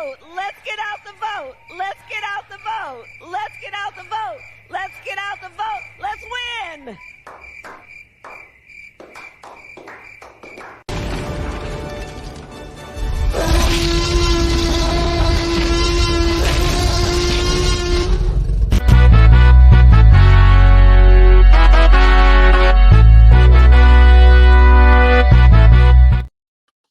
vote. Let's get out the vote. Let's get out the vote. Let's get out the vote. Let's get out the vote. Let's win.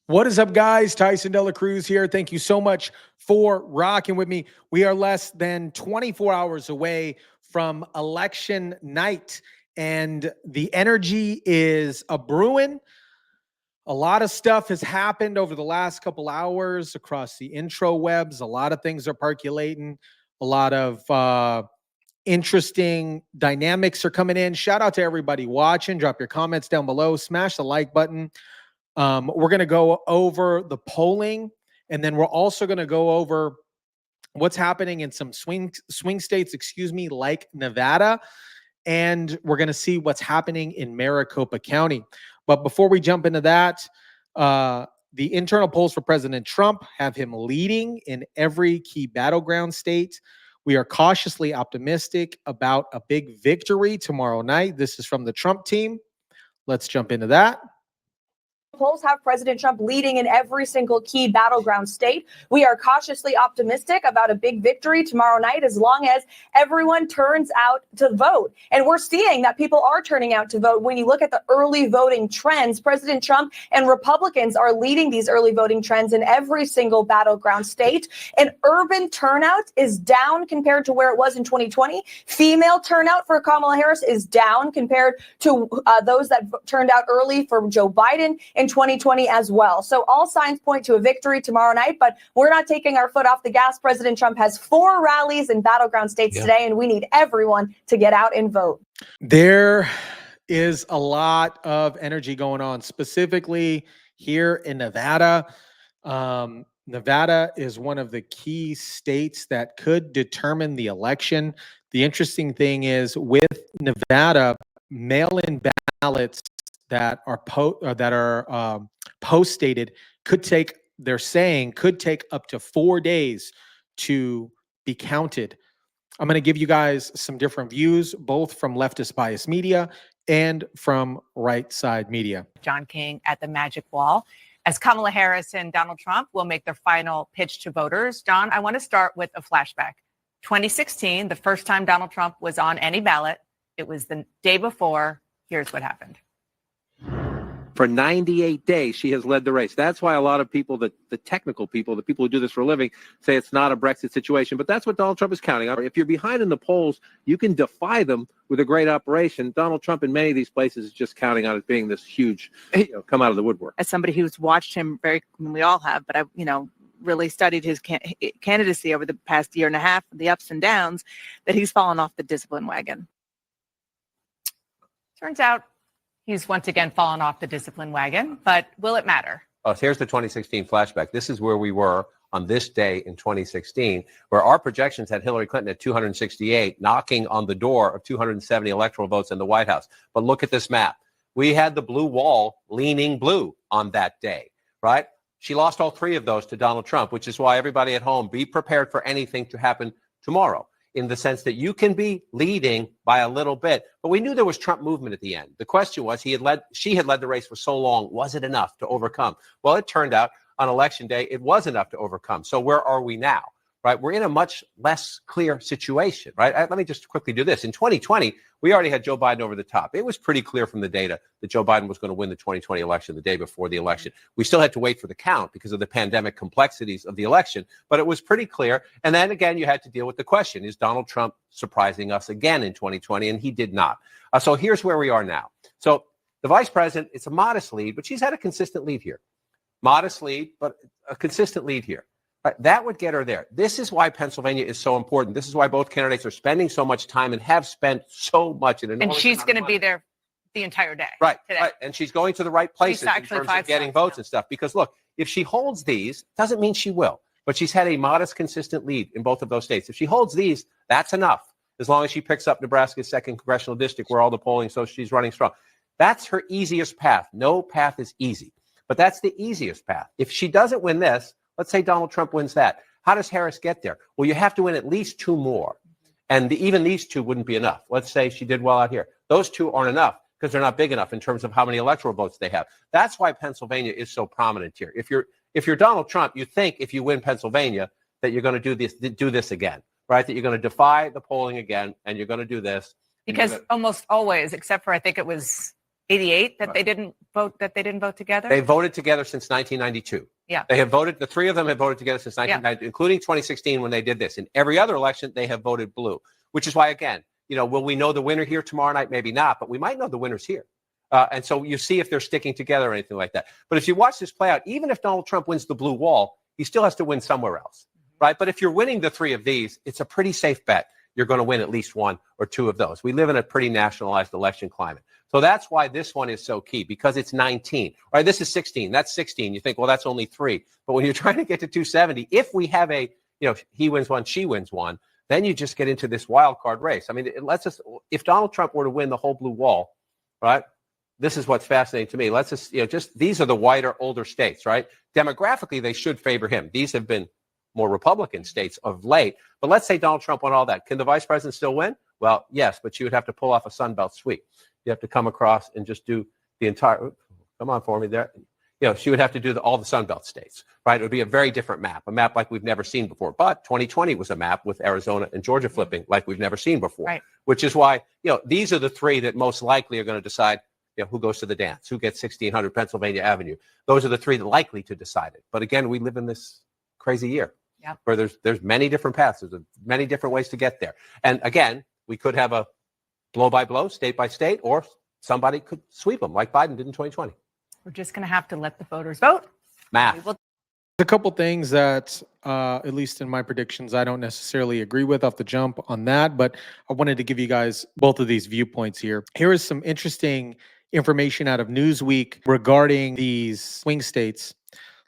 What is up, guys? Tyson Dela Cruz here. Thank you so much for rocking with me. We are less than 24 hours away from election night, and the energy is a-brewing. A lot of stuff has happened over the last couple hours across the intro webs. A lot of things are percolating. A lot of interesting dynamics are coming in. Shout out to everybody watching. Drop your comments down below. Smash the like button. We're going to go over the polling, and then we're also going to go over what's happening in some swing states, like Nevada, and we're going to see what's happening in Maricopa County. But before we jump into that, the internal polls for President Trump have him leading in every key battleground state. We are cautiously optimistic about a big victory tomorrow night. This is from the Trump team. Let's jump into that. Polls have President Trump leading in every single key battleground state. We are cautiously optimistic about a big victory tomorrow night as long as everyone turns out to vote. And we're seeing that people are turning out to vote. When you look at the early voting trends, President Trump and Republicans are leading these early voting trends in every single battleground state. And urban turnout is down compared to where it was in 2020. Female turnout for Kamala Harris is down compared to those that turned out early for Joe Biden in 2020 as well. So all signs point to a victory tomorrow night, but we're not taking our foot off the gas. President Trump has 4 rallies in battleground states today, and we need everyone to get out and vote. There is a lot of energy going on, specifically here in Nevada. Nevada is one of the key states that could determine the election. The interesting thing is with Nevada, mail-in ballots that are post dated could take up to 4 days to be counted. I'm going to give you guys some different views, both from leftist bias media and from right side media. John King at the Magic Wall, as Kamala Harris and Donald Trump will make their final pitch to voters. John, I want to start with a flashback. 2016, the first time Donald Trump was on any ballot, it was the day before. Here's what happened. For 98 days, she has led the race. That's why a lot of people, the technical people, the people who do this for a living, say it's not a Brexit situation. But that's what Donald Trump is counting on. If you're behind in the polls, you can defy them with a great operation. Donald Trump in many of these places is just counting on it being this huge, come out of the woodwork. As somebody who's watched him we all have, but I've, really studied his candidacy over the past year and a half, the ups and downs, that he's fallen off the discipline wagon. Turns out he's once again fallen off the discipline wagon, but will it matter? Oh, so here's the 2016 flashback. This is where we were on this day in 2016, where our projections had Hillary Clinton at 268, knocking on the door of 270 electoral votes in the White House. But look at this map. We had the blue wall leaning blue on that day, right? She lost all 3 of those to Donald Trump, which is why everybody at home, be prepared for anything to happen tomorrow, in the sense that you can be leading by a little bit. But we knew there was Trump movement at the end. The question was, she had led the race for so long. Was it enough to overcome? Well, it turned out on election day, it was enough to overcome. So where are we now? Right? We're in a much less clear situation, right? Let me just quickly do this. In 2020, we already had Joe Biden over the top. It was pretty clear from the data that Joe Biden was going to win the 2020 election the day before the election. We still had to wait for the count because of the pandemic complexities of the election, but it was pretty clear. And then again, you had to deal with the question, is Donald Trump surprising us again in 2020? And he did not. So here's where we are now. So the vice president, it's a modest lead, but she's had a consistent lead here. Modest lead, but a consistent lead here. That would get her there. This is why Pennsylvania is so important. This is why both candidates are spending so much time and have spent so much. And she's going to be there the entire day. Right. And she's going to the right places in terms of getting votes and stuff. Because look, if she holds these, doesn't mean she will. But she's had a modest, consistent lead in both of those states. If she holds these, that's enough. As long as she picks up Nebraska's 2nd congressional district where all the polling, so she's running strong. That's her easiest path. No path is easy. But that's the easiest path. If she doesn't win this, let's say Donald Trump wins that. How does Harris get there? Well, you have to win at least 2 more. And even these 2 wouldn't be enough. Let's say she did well out here. Those 2 aren't enough because they're not big enough in terms of how many electoral votes they have. That's why Pennsylvania is so prominent here. If you're Donald Trump, you think if you win Pennsylvania that you're going to do this again, right? That you're going to defy the polling again, and you're going to do this. Because almost always, except for I think it was 88 that they didn't vote together. They voted together since 1992. Yeah. They have voted, the 3 of them have voted together since 1992, including 2016 when they did this. In every other election, they have voted blue, which is why, again, will we know the winner here tomorrow night? Maybe not, but we might know the winners here. And so you see if they're sticking together or anything like that. But if you watch this play out, even if Donald Trump wins the blue wall, he still has to win somewhere else, right? But if you're winning the 3 of these, it's a pretty safe bet you're going to win at least 1 or 2 of those. We live in a pretty nationalized election climate. So that's why this one is so key, because it's 19, right? This is 16. That's 16. You think, well, that's only 3. But when you're trying to get to 270, if we have a, he wins 1, she wins 1, then you just get into this wild card race. I mean, it lets us, if Donald Trump were to win the whole blue wall, right? This is what's fascinating to me. Let's just, these are the whiter, older states, right? Demographically, they should favor him. These have been more Republican states of late. But let's say Donald Trump won all that. Can the vice president still win? Well, yes, but you would have to pull off a Sun Belt sweep. You have to come across and just do the entire, come on for me there. She would have to do all the Sun Belt states, right? It would be a very different map, a map like we've never seen before. But 2020 was a map with Arizona and Georgia flipping like we've never seen before, right? Which is why, these are the 3 that most likely are going to decide, who goes to the dance, who gets 1600 Pennsylvania Avenue. Those are the 3 that likely to decide it. But again, we live in this crazy year where there's many different paths. There's many different ways to get there. And again, we could have a blow by blow, state by state, or somebody could sweep them like Biden did in 2020. We're just going to have to let the voters vote. Math. A couple things that, at least in my predictions, I don't necessarily agree with off the jump on that, but I wanted to give you guys both of these viewpoints here. Here is some interesting information out of Newsweek regarding these swing states.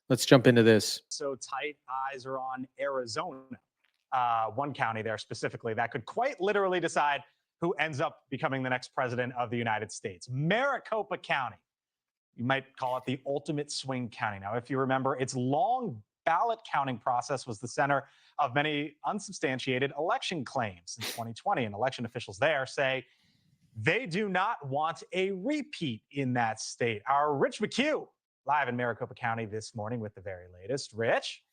Let's jump into this. So tight eyes are on Arizona, one county there specifically that could quite literally decide who ends up becoming the next president of the United States. Maricopa County. You might call it the ultimate swing county. Now, if you remember, its long ballot counting process was the center of many unsubstantiated election claims in 2020. And election officials there say they do not want a repeat in that state. Our Rich McHugh, live in Maricopa County this morning with the very latest. Rich?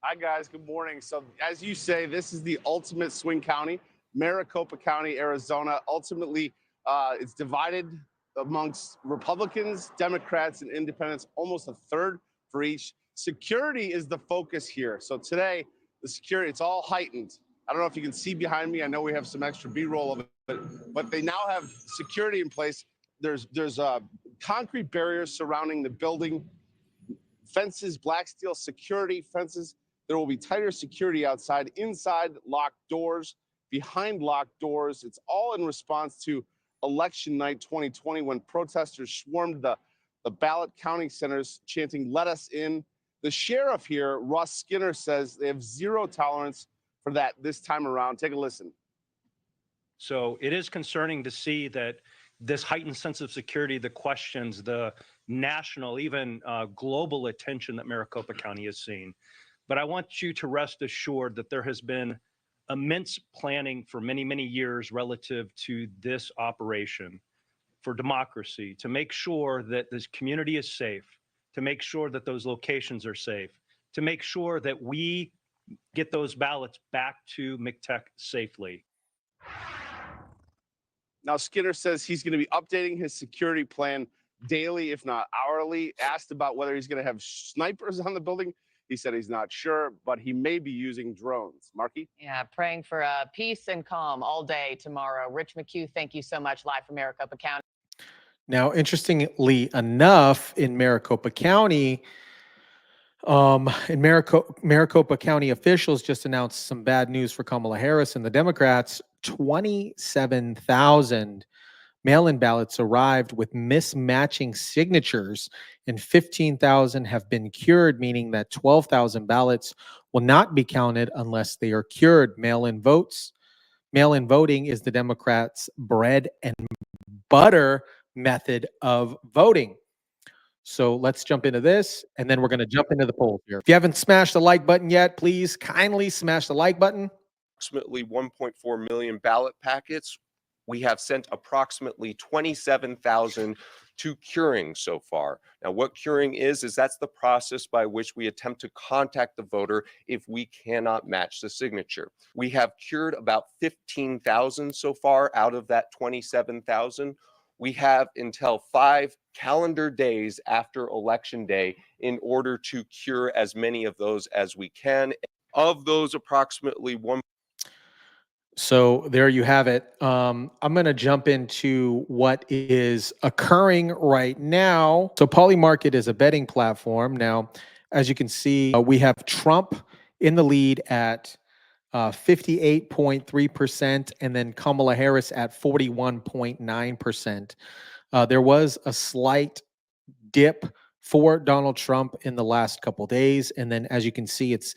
Hi, guys. Good morning. So, as you say, this is the ultimate swing county, Maricopa County, Arizona. Ultimately, it's divided amongst Republicans, Democrats, and independents, almost a third for each. Security is the focus here. So today, the security, it's all heightened. I don't know if you can see behind me. I know we have some extra B-roll of it, but they now have security in place. There's concrete barriers surrounding the building, fences, black steel security fences. There will be tighter security outside, inside locked doors, behind locked doors. It's all in response to election night 2020 when protesters swarmed the ballot counting centers chanting, "Let us in." The sheriff here, Russ Skinner, says they have zero tolerance for that this time around. Take a listen. So it is concerning to see that this heightened sense of security, the questions, the national, even global attention that Maricopa County has seen. But I want you to rest assured that there has been immense planning for many, many years relative to this operation for democracy, to make sure that this community is safe, to make sure that those locations are safe, to make sure that we get those ballots back to McTech safely. Now, Skinner says he's going to be updating his security plan daily, if not hourly. Asked about whether he's going to have snipers on the building, he said he's not sure, but he may be using drones. Marky? Yeah, praying for peace and calm all day tomorrow. Rich McHugh, thank you so much, live from Maricopa County. Now, interestingly enough, in Maricopa County, Maricopa County officials just announced some bad news for Kamala Harris and the Democrats. 27,000 mail-in ballots arrived with mismatching signatures, and 15,000 have been cured, meaning that 12,000 ballots will not be counted unless they are cured. Mail-in voting is the Democrats' bread and butter method of voting. So let's jump into this, and then we're going to jump into the polls here. If you haven't smashed the like button yet, please kindly smash the like button. Approximately 1.4 million ballot packets. We have sent approximately 27,000 to curing so far. Now, what curing is that's the process by which we attempt to contact the voter if we cannot match the signature. We have cured about 15,000 so far out of that 27,000. We have until 5 calendar days after Election Day in order to cure as many of those as we can. Of those, approximately 1. So there you have it. I'm going to jump into what is occurring right now. So Polymarket is a betting platform. Now, as you can see, we have Trump in the lead at 58.3%, and then Kamala Harris at 41.9%. There was a slight dip for Donald Trump in the last couple days, and then as you can see, it's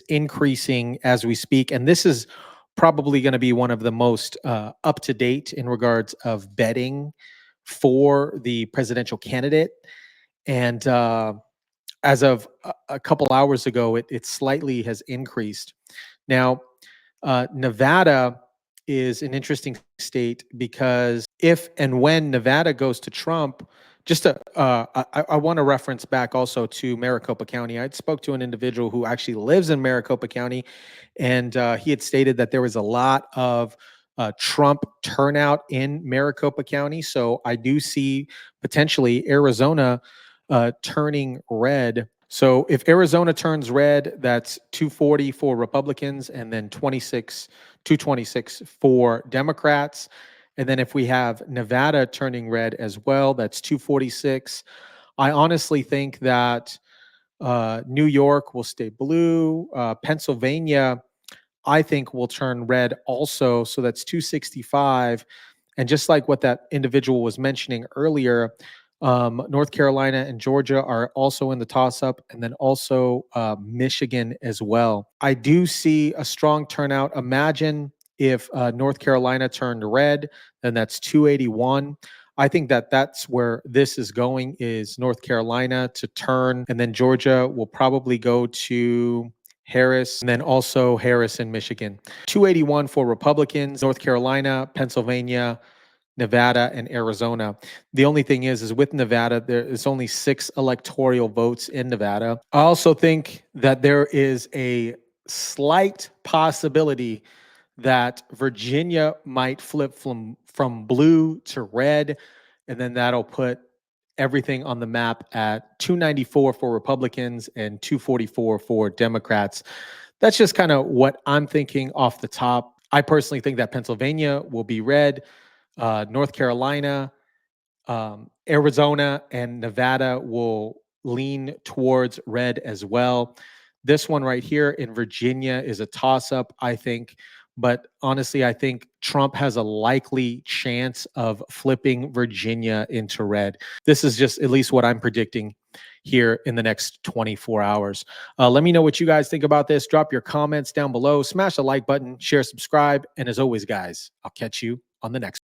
increasing as we speak. And this is probably going to be one of the most up to date in regards of betting for the presidential candidate. And as of a couple hours ago, it slightly has increased. Now, Nevada is an interesting state because if and when Nevada goes to Trump, just I want to reference back also to Maricopa County. I spoke to an individual who actually lives in Maricopa County, and he had stated that there was a lot of Trump turnout in Maricopa County. So I do see potentially Arizona turning red. So if Arizona turns red, that's 240 for Republicans and then 226 for Democrats. And then if we have Nevada turning red as well, that's 246. I honestly think that New York will stay blue. Pennsylvania, I think, will turn red also. So that's 265. And just like what that individual was mentioning earlier, North Carolina and Georgia are also in the toss-up, and then also Michigan as well. I do see a strong turnout. Imagine if North Carolina turned red, then that's 281. I think that that's where this is going, is North Carolina to turn, and then Georgia will probably go to Harris, and then also Harris in Michigan. 281 for Republicans, North Carolina, Pennsylvania, Nevada, and Arizona. The only thing is with Nevada, there is only 6 electoral votes in Nevada. I also think that there is a slight possibility that Virginia might flip from blue to red, and then that'll put everything on the map at 294 for Republicans and 244 for Democrats. That's just kind of what I'm thinking off the top. I personally think that Pennsylvania will be red. North Carolina, Arizona, and Nevada will lean towards red as well. This one right here in Virginia is a toss-up, I think. But honestly, I think Trump has a likely chance of flipping Virginia into red. This is just at least what I'm predicting here in the next 24 hours. Let me know what you guys think about this. Drop your comments down below. Smash the like button, share, subscribe. And as always, guys, I'll catch you on the next one.